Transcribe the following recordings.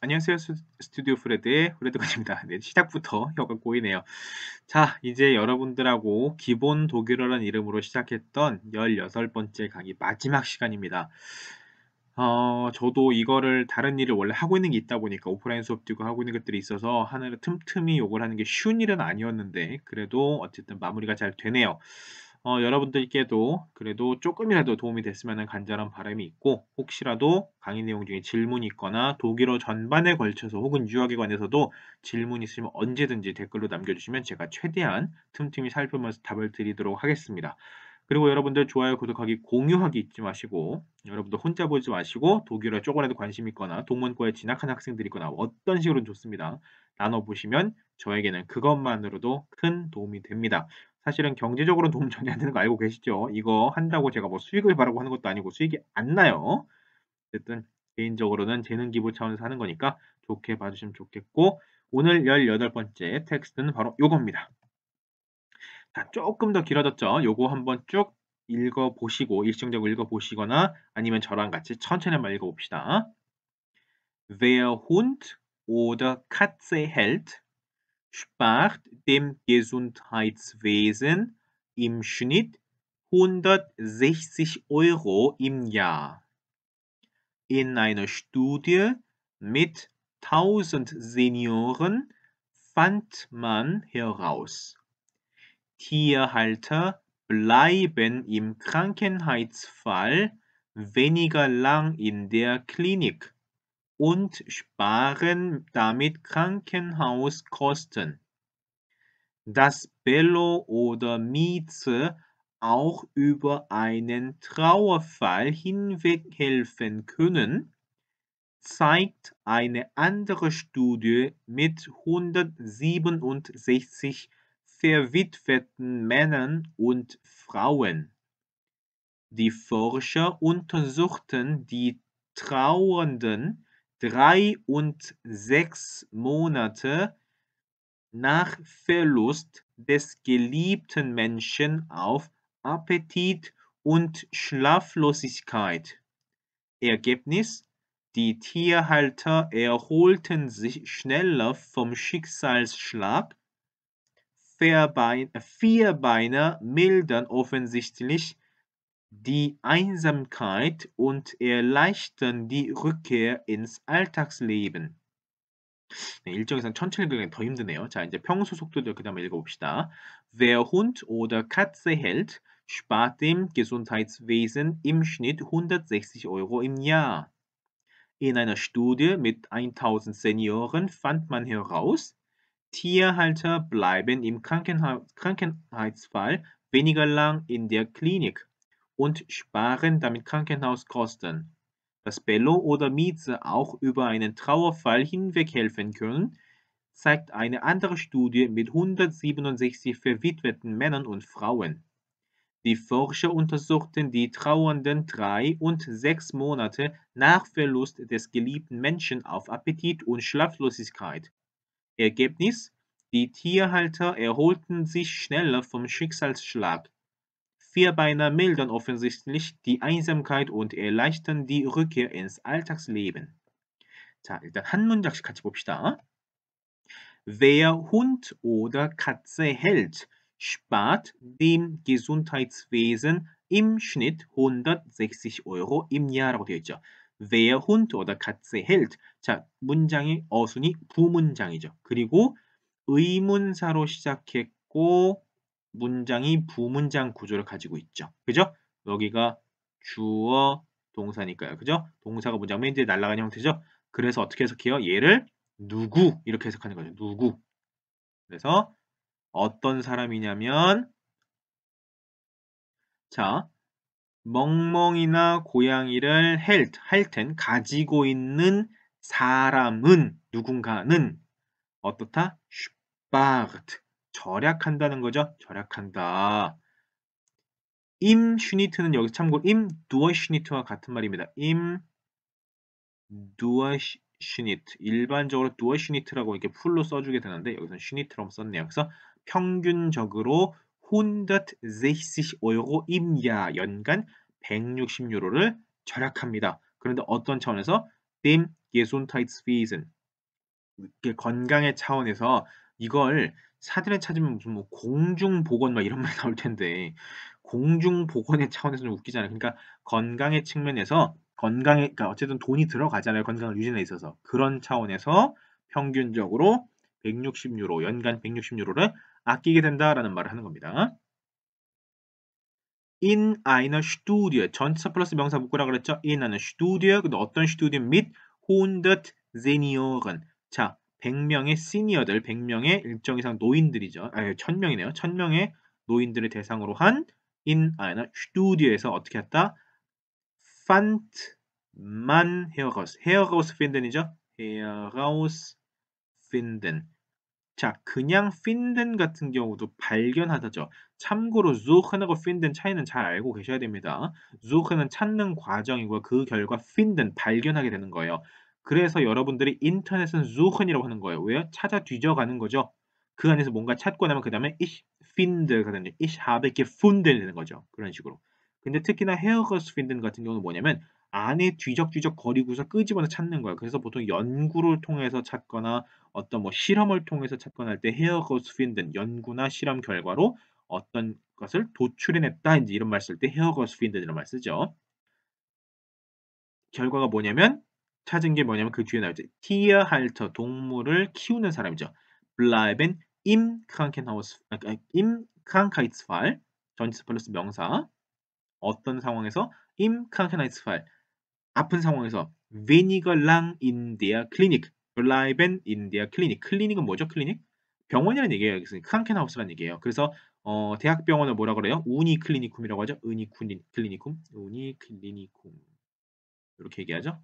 안녕하세요. 스튜디오 프레드의 프레드건입니다. 네, 시작부터 혀가 꼬이네요. 자, 이제 여러분들하고 기본 독일어라는 이름으로 시작했던 16번째 강의 마지막 시간입니다. 저도 이거를 다른 일을 원래 하고 있는 게 있다 보니까 오프라인 수업 뛰고 하고 있는 것들이 있어서 하나를 틈틈이 요걸 하는 게 쉬운 일은 아니었는데 그래도 어쨌든 마무리가 잘 되네요. 여러분들께도 그래도 쪼끔이라도 도움이 됐으면 하는 간절한 바람이 있고 혹시라도 강의 내용 중에 질문이 있거나 독일어 전반에 걸쳐서 혹은 유학에 관해서도 질문 있으면 언제든지 댓글로 남겨주시면 제가 최대한 틈틈이 살펴보면서 답을 드리도록 하겠습니다. 그리고 여러분들 좋아요, 구독하기, 공유하기 잊지 마시고 여러분들 혼자 보지 마시고 독일어에 조금이라도 관심 있거나 동문과에 진학한 학생들이 있거나 어떤 식으로든 좋습니다. 나눠보시면 저에게는 그것만으로도 큰 도움이 됩니다. 사실은 경제적으로는 도움 전혀 안 되는 거 알고 계시죠? 이거 한다고 제가 뭐 수익을 바라고 하는 것도 아니고 수익이 안 나요. 어쨌든 개인적으로는 재능 기부 차원에서 하는 거니까 좋게 봐주시면 좋겠고 오늘 18번째 텍스트는 바로 요겁니다. 자, 조금 더 길어졌죠? 요거 한번 쭉 읽어보시고 일시적으로 읽어보시거나 아니면 저랑 같이 천천히 한번 읽어봅시다. Wer Hund oder Katze hält, spart dem Gesundheitswesen im Schnitt 160 € im Jahr. In einer Studie mit 1000 Senioren fand man heraus, Tierhalter bleiben im Krankheitsfall weniger lang in der Klinik und sparen damit Krankenhauskosten. Dass Bello oder Mieze auch über einen Trauerfall hinweg helfen können, zeigt eine andere Studie mit 167 verwitweten Männern und Frauen. Die Forscher untersuchten die Trauernden 3 und 6 Monate nach Verlust des geliebten Menschen auf Appetit und Schlaflosigkeit. Ergebnis: Die Tierhalter erholten sich schneller vom Schicksalsschlag, Vierbeiner mildern offensichtlich die Einsamkeit und erleichtern die Rückkehr ins Alltagsleben. 네, 일정에선 천천히 읽으면 더 힘드네요. 자, 이제 평소 속도를 그 다음에 읽어봅시다. Wer Hund oder Katze hält, spart dem Gesundheitswesen im Schnitt 160 € im Jahr. In einer Studie mit 1000 Senioren fand man heraus, Tierhalter bleiben im Krankheitsfall weniger lang in der Klinik und sparen damit Krankenhauskosten. Dass Bello oder Mieze auch über einen Trauerfall hinweg helfen können, zeigt eine andere Studie mit 167 verwitweten Männern und Frauen. Die Forscher untersuchten die Trauernden 3 und 6 Monate nach Verlust des geliebten Menschen auf Appetit und Schlaflosigkeit. Ergebnis: Die Tierhalter erholten sich schneller vom Schicksalsschlag. Vierbeiner mildern offensichtlich die Einsamkeit und erleichtern die Rückkehr ins Alltagsleben. 자, 일단 한 문장씩 같이 봅시다. Wer Hund oder Katze hält, spart dem Gesundheitswesen im Schnitt 160 € im Jahr라고 되어 있죠. Wer Hund oder Katze hält. 자, 문장이 어순이 부문장이죠. 그리고 의문사로 시작했고 문장이 부문장 구조를 가지고 있죠. 그죠? 여기가 주어 동사니까요. 그죠? 동사가 문장 맨 뒤에 날아가는 형태죠. 그래서 어떻게 해석해요? 얘를 누구 이렇게 해석하는 거죠. 누구. 그래서 어떤 사람이냐면 자, 멍멍이나 고양이를 할텐 가지고 있는 사람은 누군가는 어떻다? spart 절약한다는 거죠. 절약한다. 임 슈니트는 여기서 참고로 임 두어 슈니트와 같은 말입니다. 임 두어 슈니트 일반적으로 두어 슈니트라고 이렇게 풀로 써주게 되는데 여기서는 슈니트라고 썼네요. 그래서 평균적으로 160 € im Jahr 연간 160유로를 절약합니다. 그런데 어떤 차원에서 dem Gesundheitswesen. 이게 건강의 차원에서 이걸 사전에 찾으면 무슨 뭐 공중보건 막 이런 말이 나올 텐데 공중보건의 차원에서 좀 웃기잖아요. 그러니까 건강의 측면에서 건강에 그러니까 어쨌든 돈이 들어가잖아요. 건강을 유지하는 데 있어서. 그런 차원에서 평균적으로 160유로, 연간 160유로를 아끼게 된다라는 말을 하는 겁니다. In einer Studie, 전치사 플러스 명사 묶으라 그랬죠? In einer Studie, 근데 어떤 Studie mit 100 Senioren. 자, 100명의 시니어들, 100명의 일정 이상 노인들이죠. 아니, 1000명이네요. 1000명의 노인들을 대상으로 한 in einer Studie에서 어떻게 했다? fand man heraus. herausfinden이죠? herausfinden. 자, 그냥 finden 같은 경우도 발견하다죠. 참고로 suchen하고 finden 차이는 잘 알고 계셔야 됩니다. suchen은 찾는 과정이고요. 그 결과 finden 발견하게 되는 거예요. 그래서 여러분들이 인터넷은 suchen이라고 하는 거예요. 왜요? 찾아 뒤져가는 거죠. 그 안에서 뭔가 찾고 나면 그 다음에 ich finde가 되는 ich habe gefunden 되는 거죠. 그런 식으로. 근데 특히나 herausfinden 같은 경우는 뭐냐면 안에 뒤적뒤적 거리고서 끄집어서 찾는 거예요. 그래서 보통 연구를 통해서 찾거나 어떤 뭐 실험을 통해서 찾거나 할 때 herausfinden 연구나 실험 결과로 어떤 것을 도출해냈다 이제 이런 말 쓸 때 herausfinden이라는 말 쓰죠. 결과가 뭐냐면 찾은 게 뭐냐면 그 뒤에 나오죠. Tierhalter 동물을 키우는 사람이죠. bleiben im Krankenhaus im Krankheitsfall 전치사 플러스 명사 어떤 상황에서 im Krankheitsfall 아픈 상황에서 weniger lang in der Klinik bleiben in der Klinik. 클리닉은 뭐죠? 클리닉? 병원이라는 얘기예요. 그래서 크랑켄하우스라는 얘기예요. 그래서 대학병원을 뭐라 그래요? 우니클리니쿰이라고 하죠. 우니클리니쿰, 우니클리니쿰 이렇게 얘기하죠.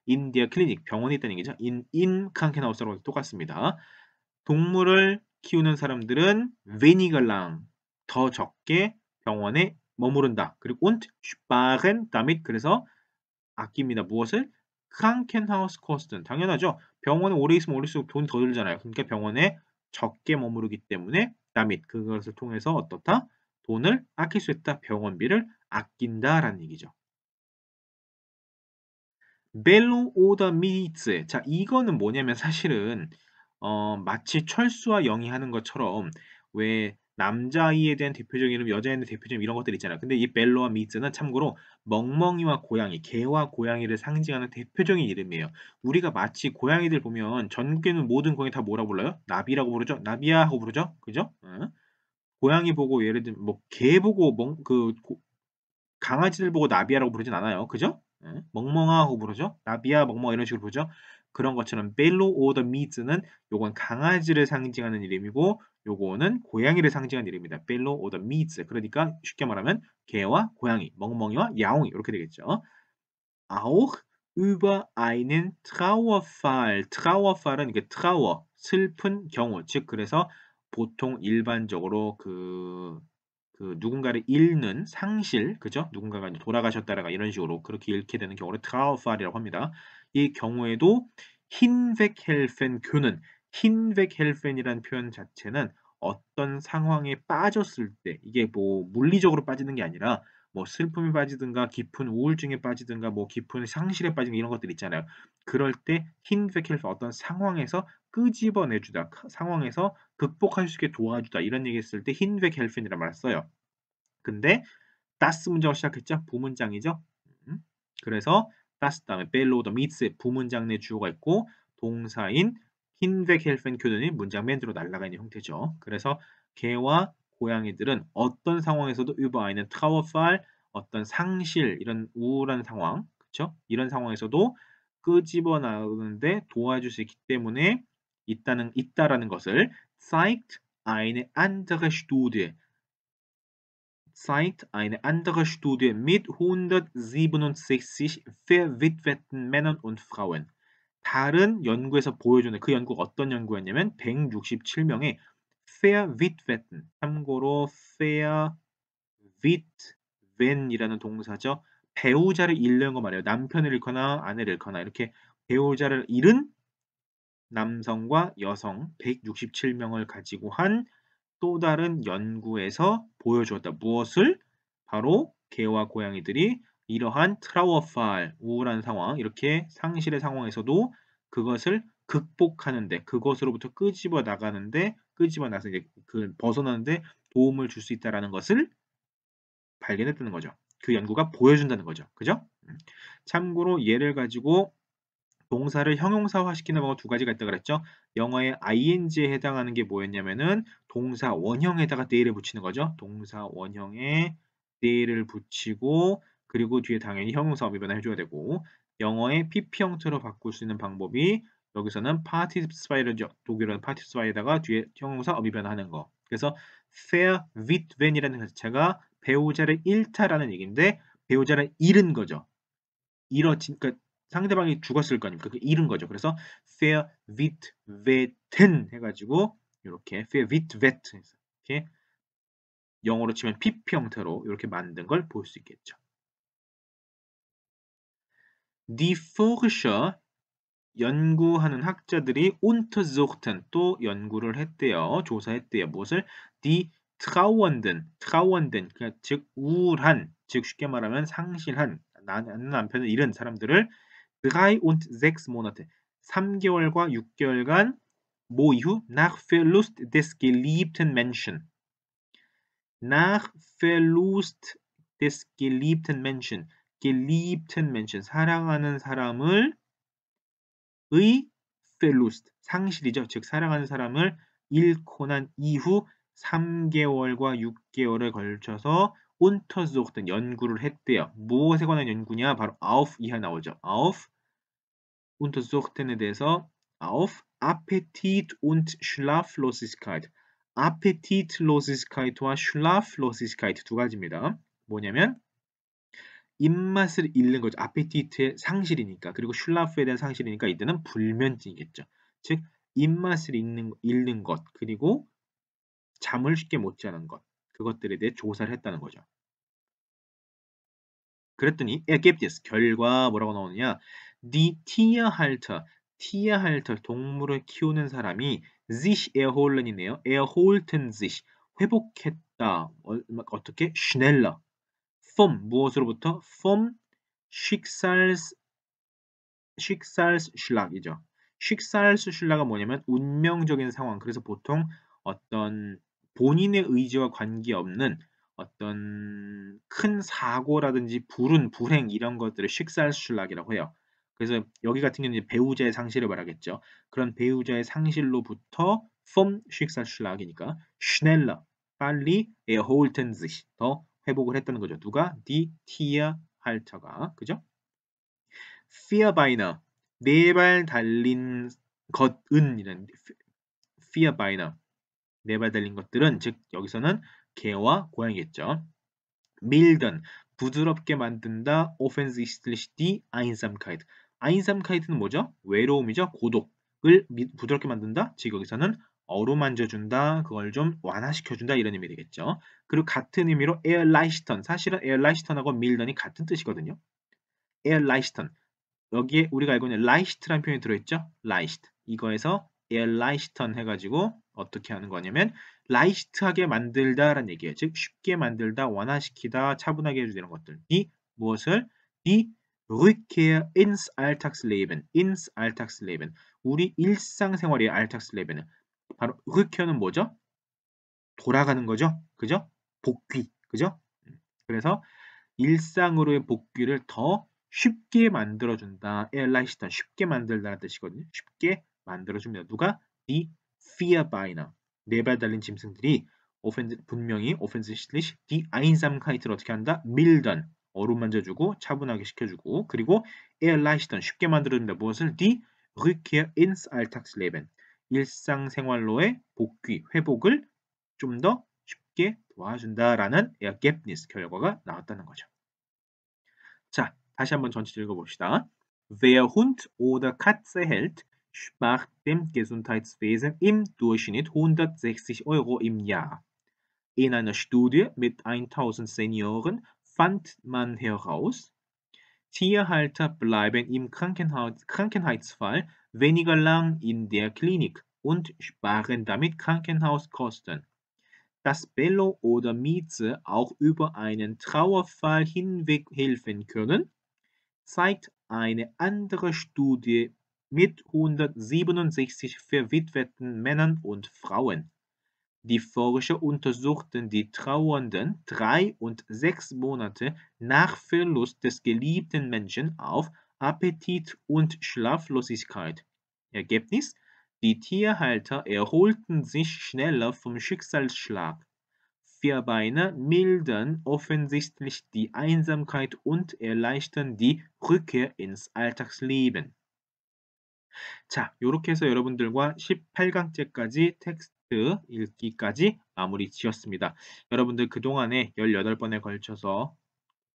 in der Klinik 병원에 있다는 얘기죠. in 크랑켄하우스라고 똑같습니다. 동물을 키우는 사람들은 weniger lang 더 적게 병원에 머무른다. 그리고 und sparen damit 그래서 아낍니다. 무엇을? Krankenhauskosten. 당연하죠. 병원에 오래 있으면 오래일수록 돈이 더 들잖아요. 그러니까 병원에 적게 머무르기 때문에 damit 그것을 통해서 어떻다? 돈을 아낄 수 있다. 병원비를 아낀다라는 얘기죠. 벨로 오더 미츠. 자, 이거는 뭐냐면 사실은 마치 철수와 영이 하는 것처럼 왜 남자아이에 대한 대표적인 이름, 여자아이에 대한 대표적인 이름 이런 것들 있잖아요. 근데 이 벨로와 미츠는 참고로 멍멍이와 고양이, 개와 고양이를 상징하는 대표적인 이름이에요. 우리가 마치 고양이들 보면 전국에 있는 모든 고양이 다 뭐라 불러요? 나비라고 부르죠? 나비야 하고 부르죠? 그죠? 응? 고양이 보고 예를 들면 뭐 개 보고 강아지들 보고 나비야라고 부르진 않아요. 그죠? 예. 멍멍아하고 부르죠. 나비야, 멍멍아 이런 식으로 부르죠. 그런 것처럼 벨로 오더 미즈는 요건 강아지를 상징하는 이름이고 요거는 고양이를 상징하는 이름입니다. 벨로 오더 미즈. 그러니까 쉽게 말하면 개와 고양이, 멍멍이와 야옹이 이렇게 되겠죠. auch über einen Trauerfall. Trauerfall은 이게 Trauer, 슬픈 경우. 즉 그래서 보통 일반적으로 누군가를 잃는 상실, 그죠? 누군가가 이제 돌아가셨다라가 이런 식으로 그렇게 잃게 되는 경우를 트라우팔이라고 합니다. 이 경우에도 hinweghelfen können, hinweghelfen이라는 표현 자체는 어떤 상황에 빠졌을 때 이게 뭐 물리적으로 빠지는 게 아니라 뭐 슬픔에 빠지든가 깊은 우울증에 빠지든가 뭐 깊은 상실에 빠지는 이런 것들 있잖아요. 그럴 때 hinweghelfen 어떤 상황에서 끄집어내주다, 상황에서 극복할 수 있게 도와주다 이런 얘기 했을 때 hinweghelfen이라는 말을 써요. 근데 das 문장으로 시작했죠. 부문장이죠. 그래서 das 다음에 bello the meets 부문장 내 주어가 있고 동사인 hinweghelfen können이 문장 맨 뒤로 날아가 있는 형태죠. 그래서 개와 고양이들은 어떤 상황에서도 über einen Trauerfall 어떤 상실 이런 우울한 상황 그렇죠? 이런 상황에서도 끄집어 나오는데 도와줄 수 있기 때문에 있다라는 것을 zeigt eine andere Studie zeigt eine andere Studie mit 167 verwitweten Männern und Frauen. 다른 연구에서 보여주는 그 연구가 어떤 연구였냐면 167명의 verwitweten 참고로 verwitwen이라는 동사죠. 배우자를 잃는 거 말이에요. 남편을 잃거나 아내를 잃거나 이렇게 배우자를 잃은 남성과 여성 167명을 가지고 한 또 다른 연구에서 보여주었다. 무엇을? 바로 개와 고양이들이 이러한 트라우어팔, 우울한 상황, 이렇게 상실의 상황에서도 그것을 극복하는데, 그것으로부터 끄집어 나가는데, 끄집어 나서 이제 그 벗어나는데 도움을 줄 수 있다라는 것을 발견했다는 거죠. 그 연구가 보여준다는 거죠. 그죠? 참고로 얘를 가지고 동사를 형용사화시키는 방법 두 가지가 있다고 그랬죠. 영어의 ing에 해당하는 게 뭐였냐면은 동사 원형에다가 they를 붙이는 거죠. 동사 원형에 they를 붙이고 그리고 뒤에 당연히 형용사 어미 변화해줘야 되고 영어의 pp 형태로 바꿀 수 있는 방법이 여기서는 particip이죠. 독일어는 particip에다가 뒤에 형용사 어미 변화하는 거. 그래서 fair with when이라는 것 자체가 배우자를 잃다라는 얘기인데 배우자를 잃은 거죠. 그러니까 상대방이 죽었을 거 아닙니까? 그 잃은 거죠. 그래서 fair with wet은 해가지고 이렇게 fair with wet 이렇게 영어로 치면 PP 형태로 이렇게 만든 걸 볼 수 있겠죠. Die Forscher 연구하는 학자들이 untersuchten 또 연구를 했대요. 조사했대요. 무엇을? Die Trauernden 그러니까 즉 우울한, 즉 쉽게 말하면 상실한 남편을 잃은 사람들을 3 und 6 Monate 3개월과 6개월간 뭐 이후 nach Verlust des geliebten Menschen nach Verlust des geliebten Menschen geliebten Menschen 사랑하는 사람을 의 Verlust 상실이죠. 즉 사랑하는 사람을 잃고 난 이후 3개월과 6개월에 걸쳐서 untersuchten 연구를 했대요. 무엇에 관한 연구냐? 바로 auf 이하 나오죠. auf untersuchten에 대해서 auf Appetit und Schlaflosigkeit. Appetitlosigkeit와 Schlaflosigkeit 두 가지입니다. 뭐냐면 입맛을 잃는 거죠. 아페티트의 상실이니까. 그리고 슐라프에 대한 상실이니까 이때는 불면증이겠죠. 즉 입맛을 잃는 것 그리고 잠을 쉽게 못 자는 것 그것들에 대해 조사를 했다는 거죠. 그랬더니 Ergebnis 결과 뭐라고 나오느냐? Die Tierhalter Tierhalter 동물을 키우는 사람이 sich erholen이네요. erholten sich 회복했다. 어떻게? schneller vom 무엇으로부터? vom Schicksalsschlag이죠. Schicksalsschlag은 뭐냐면 운명적인 상황. 그래서 보통 어떤 본인의 의지와 관계없는 어떤 큰 사고라든지 불행 이런 것들을 Schicksalsschlag이라고 해요. 그래서 여기 같은 경우는 배우자의 상실을 말하겠죠. 그런 배우자의 상실로부터 vom Schicksalsschlag이니까 schneller 빨리 erholten sich 더 회복을 했다는 거죠. 누가? Die Tierhalter가 그죠? Vierbeiner 네 발 달린 것은 이런 Vierbeiner 네 발 달린 것들은 즉 여기서는 개와 고양이겠죠. milden 부드럽게 만든다. offensichtlich die Einsamkeit Einsamkeit는 뭐죠? 외로움이죠. 고독을 부드럽게 만든다. 즉 여기서는 어루만져준다. 그걸 좀 완화시켜준다. 이런 의미 되겠죠. 그리고 같은 의미로 erleichtern 사실은 erleichtern하고 milden이 같은 뜻이거든요. erleichtern 여기에 우리가 알고 있는 라이히트라는 표현이 들어있죠? 라이히트. 이거에서 erleichtern 해가지고 어떻게 하는 거냐면 라이히트하게 만들다라는 얘기예요. 즉 쉽게 만들다, 완화시키다, 차분하게 해주는 것들. 이 무엇을? 이 Rückkehr ins Alltagsleben. ins Alltagsleben. 우리 일상생활의 Alltagsleben. 바로 Rückkehr는 뭐죠? 돌아가는 거죠. 그죠? 복귀. 그죠? 그래서 일상으로의 복귀를 더 쉽게 만들어준다. erleichtern 쉽게 만들다는 뜻이거든요. 쉽게 만들어줍니다. 누가? Die Vierbeiner 네 발 달린 짐승들이 분명히 offensichtlich die Einsamkeit를 어떻게 한다? mildern 어루만져주고 차분하게 시켜주고 그리고 erleichtern 쉽게 만들어준다. 무엇을? Die Rückkehr ins Alltagsleben 일상생활로의 복귀, 회복을 좀 더 쉽게 도와준다라는 Ergebnis 결과가 나왔다는 거죠. 자, 다시 한번 전체 읽어봅시다. Wer Hund oder Katze hält, spart dem Gesundheitswesen im Durchschnitt 160 € im Jahr. In einer Studie mit 1000 Senioren fand man heraus, Tierhalter bleiben im Krankheitsfall weniger lang in der Klinik und sparen damit Krankenhauskosten. dass Bello oder Mieze auch über einen Trauerfall hinweg helfen können, zeigt eine andere Studie mit 167 verwitweten Männern und Frauen. Die Forscher untersuchten die Trauernden 3 und 6 Monate nach Verlust des geliebten Menschen auf Appetit und Schlaflosigkeit. Ergebnis: Die Tierhalter erholten sich schneller vom Schicksalsschlag. Vierbeiner mildern offensichtlich die Einsamkeit und erleichtern die Rückkehr ins Alltagsleben. 자, 요렇게 해서 여러분들과 18강째까지 텍스트 읽기까지 마무리 지었습니다. 여러분들 그동안에 18번에 걸쳐서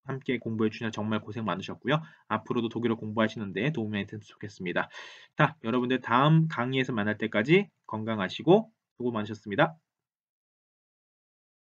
함께 공부해 주셔서 정말 고생 많으셨고요. 앞으로도 독일어 공부하시는데 도움이 많이 됐으면 좋겠습니다. 자, 여러분들 다음 강의에서 만날 때까지 건강하시고 수고 많으셨습니다.